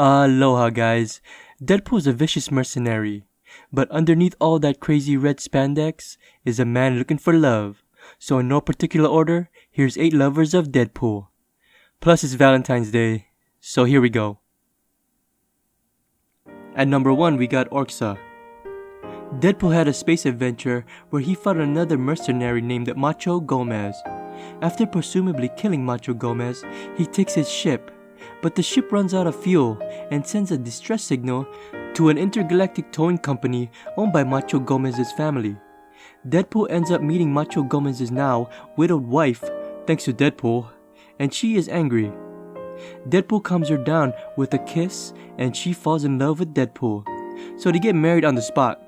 Aloha guys, Deadpool's a vicious mercenary, but underneath all that crazy red spandex is a man looking for love. So in no particular order, here's 8 lovers of Deadpool. Plus it's Valentine's Day, so here we go. At number 1 we got Orxa. Deadpool had a space adventure where he fought another mercenary named Macho Gomez. After presumably killing Macho Gomez, he takes his ship, but the ship runs out of fuel and sends a distress signal to an intergalactic towing company owned by Macho Gomez's family. Deadpool ends up meeting Macho Gomez's now widowed wife, thanks to Deadpool, and she is angry. Deadpool calms her down with a kiss and she falls in love with Deadpool, so they get married on the spot.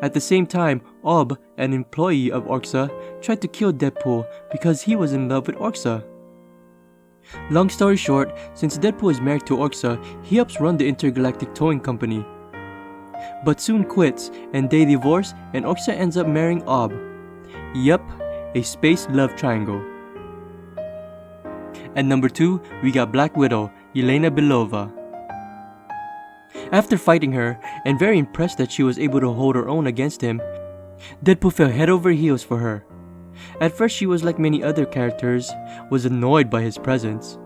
At the same time, Ob, an employee of Orxa, tried to kill Deadpool because he was in love with Orxa. Long story short, since Deadpool is married to Orxa, he helps run the intergalactic towing company. But soon quits, and they divorce, and Orxa ends up marrying Ob. Yup, a space love triangle. At number 2, we got Black Widow, Elena Bulova. After fighting her, and very impressed that she was able to hold her own against him, Deadpool fell head over heels for her. At first she was like many other characters, was annoyed by his presence.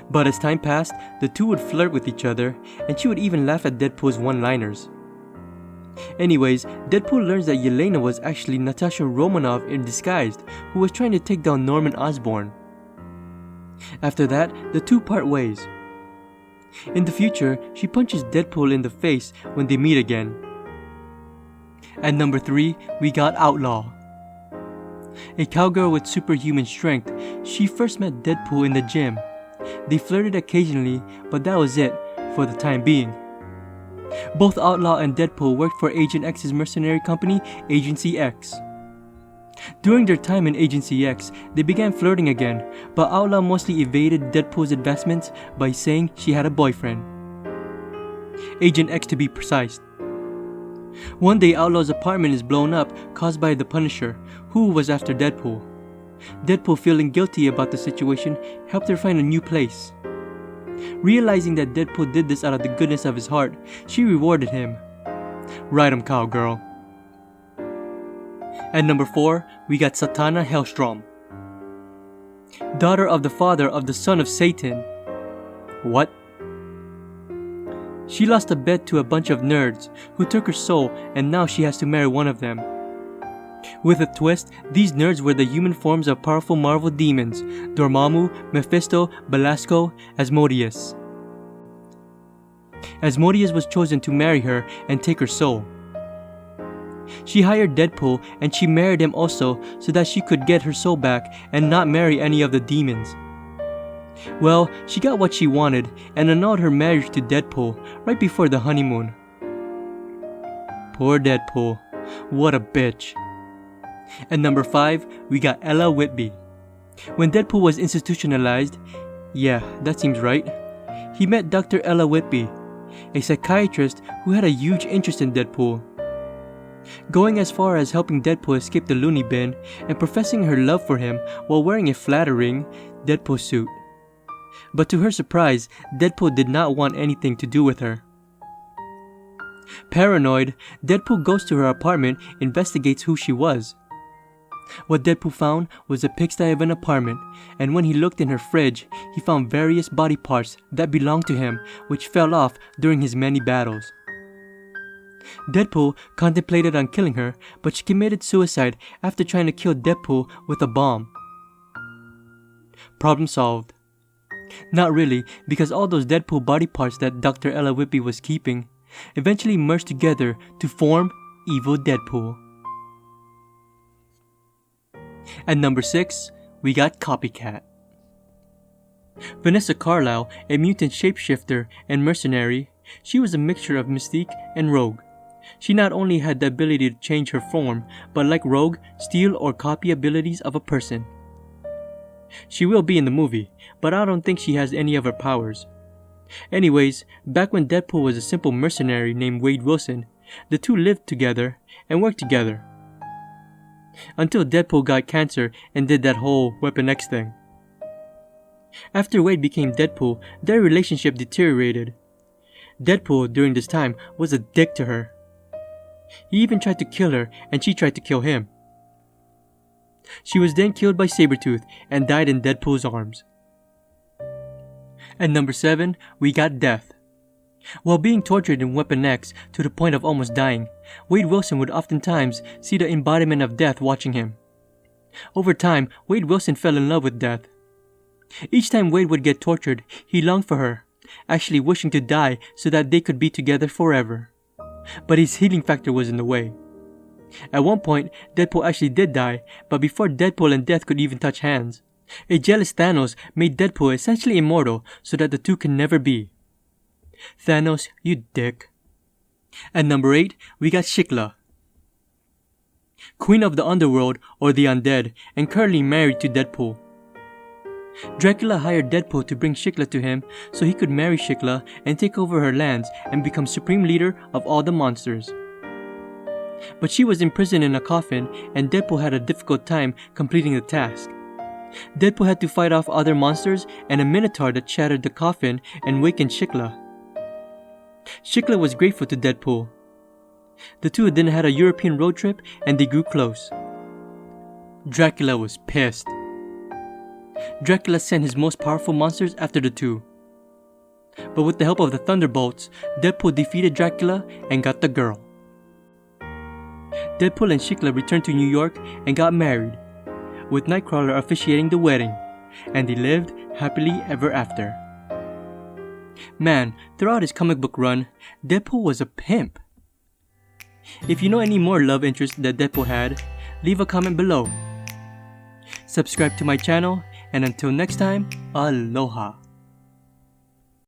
But as time passed, the two would flirt with each other, and she would even laugh at Deadpool's one-liners. Anyways, Deadpool learns that Yelena was actually Natasha Romanoff in disguise, who was trying to take down Norman Osborn. After that, the two part ways. In the future, she punches Deadpool in the face when they meet again. At number 3, we got Outlaw. A cowgirl with superhuman strength, she first met Deadpool in the gym. They flirted occasionally, but that was it, for the time being. Both Outlaw and Deadpool worked for Agent X's mercenary company, Agency X. During their time in Agency X, they began flirting again, but Outlaw mostly evaded Deadpool's advancements by saying she had a boyfriend. Agent X to be precise. One day Outlaw's apartment is blown up, caused by the Punisher, who was after Deadpool. Deadpool, feeling guilty about the situation, helped her find a new place. Realizing that Deadpool did this out of the goodness of his heart, she rewarded him. Ride 'em, cowgirl. At number 4, we got Satana Hellstrm. Daughter of the father of the son of Satan. What? She lost a bet to a bunch of nerds who took her soul, and now she has to marry one of them. With a twist, these nerds were the human forms of powerful Marvel demons, Dormammu, Mephisto, Belasco, Asmodeus. Asmodeus was chosen to marry her and take her soul. She hired Deadpool and she married him also so that she could get her soul back and not marry any of the demons. Well, she got what she wanted and annulled her marriage to Deadpool right before the honeymoon. Poor Deadpool, what a bitch. At number 5, we got Ella Whitby. When Deadpool was institutionalized, yeah, that seems right, he met Dr. Ella Whitby, a psychiatrist who had a huge interest in Deadpool. Going as far as helping Deadpool escape the loony bin and professing her love for him while wearing a flattering Deadpool suit. But to her surprise, Deadpool did not want anything to do with her. Paranoid, Deadpool goes to her apartment, investigates who she was. What Deadpool found was a pigsty of an apartment, and when he looked in her fridge, he found various body parts that belonged to him, which fell off during his many battles. Deadpool contemplated on killing her, but she committed suicide after trying to kill Deadpool with a bomb. Problem solved. Not really, because all those Deadpool body parts that Dr. Ella Whitby was keeping eventually merged together to form Evil Deadpool. At number 6, we got Copycat. Vanessa Carlysle, a mutant shapeshifter and mercenary, she was a mixture of Mystique and Rogue. She not only had the ability to change her form, but like Rogue, steal or copy abilities of a person. She will be in the movie, but I don't think she has any of her powers. Anyways, back when Deadpool was a simple mercenary named Wade Wilson, the two lived together and worked together. Until Deadpool got cancer and did that whole Weapon X thing. After Wade became Deadpool, their relationship deteriorated. Deadpool, during this time, was a dick to her. He even tried to kill her, and she tried to kill him. She was then killed by Sabretooth and died in Deadpool's arms. At number 7, we got Death. While being tortured in Weapon X to the point of almost dying, Wade Wilson would oftentimes see the embodiment of death watching him. Over time, Wade Wilson fell in love with Death. Each time Wade would get tortured, he longed for her, actually wishing to die so that they could be together forever. But his healing factor was in the way. At one point, Deadpool actually did die, but before Deadpool and Death could even touch hands, a jealous Thanos made Deadpool essentially immortal so that the two can never be. Thanos, you dick. At number 8, we got Shiklah. Queen of the Underworld, or the Undead, and currently married to Deadpool. Dracula hired Deadpool to bring Shiklah to him so he could marry Shiklah and take over her lands and become supreme leader of all the monsters. But she was imprisoned in a coffin and Deadpool had a difficult time completing the task. Deadpool had to fight off other monsters and a minotaur that shattered the coffin and wakened Shiklah. Shiklah was grateful to Deadpool. The two then had a European road trip and they grew close. Dracula was pissed. Dracula sent his most powerful monsters after the two. But with the help of the Thunderbolts, Deadpool defeated Dracula and got the girl. Deadpool and Shiklah returned to New York and got married, with Nightcrawler officiating the wedding, and they lived happily ever after. Man, throughout his comic book run, Deadpool was a pimp. If you know any more love interests that Deadpool had, leave a comment below. Subscribe to my channel, and until next time, aloha.